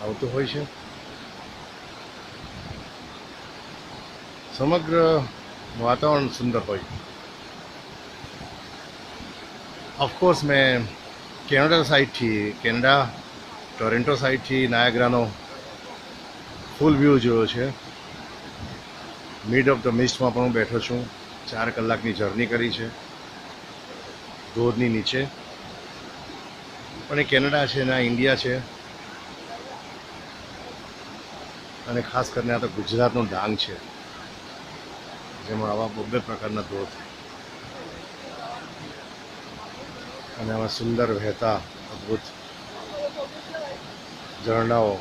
આવતું હોય છે. સમગ્ર વાતાવરણ સુંદર હોય. ઓફકોર્સ મેં કેનેડા ટોરેન્ટો સાઈડથી નાયાગ્રાનો ફૂલ વ્યૂ જોયો છે. મિડ ઓફ ધ મિસ્ટમાં પણ હું બેઠો છું. 4 કલાકની જર્ની કરી છે ધોધની નીચે. પણ એ કેનેડા છે ના ઇન્ડિયા છે, અને ખાસ કરીને આ તો ગુજરાતનું ડાંગ છે, જેમાં આવા બબ્બે પ્રકારના ધોધ અને આવા સુંદર વહેતા અદ્ભુત ઝરણાઓ,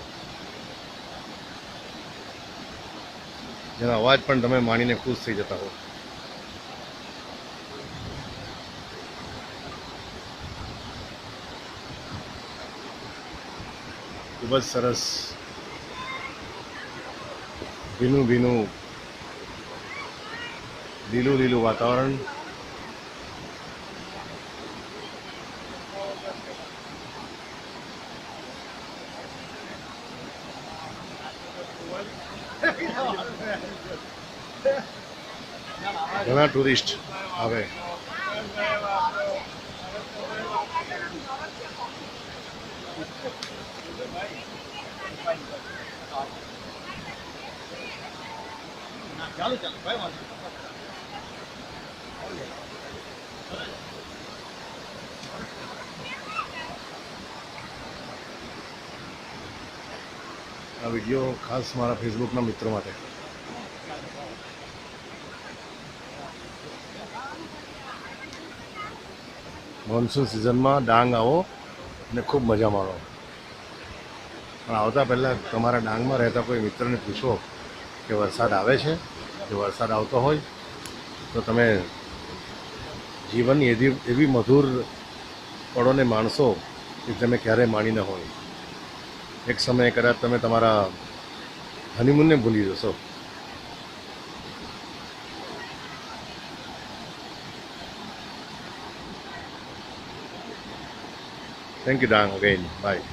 જેનો અવાજ પણ તમે માણીને ખુશ થઈ જતા હો. ખૂબ જ સરસ ભીનું ભીનું લીલું લીલું વાતાવરણ. ઘણા ટુરિસ્ટ આવે. આ વિડીયો ખાસ મારા ફેસબુકના મિત્રો માટે. મોન્સૂન સિઝનમાં ડાંગ આવો અને ખૂબ મજા માણો. પણ આવતા પહેલાં તમારા ડાંગમાં રહેતા કોઈ મિત્રને પૂછો કે વરસાદ આવે છે. જો વરસાદ આવતો હોય તો તમે જીવનની એવી મધુર પળોને માણશો કે તમે ક્યારેય માણી ન હોય. એક સમયે કદાચ તમે તમારા હનીમૂનને ભૂલી જશો. થેન્ક યુ ડાંગ અગેન. બાય.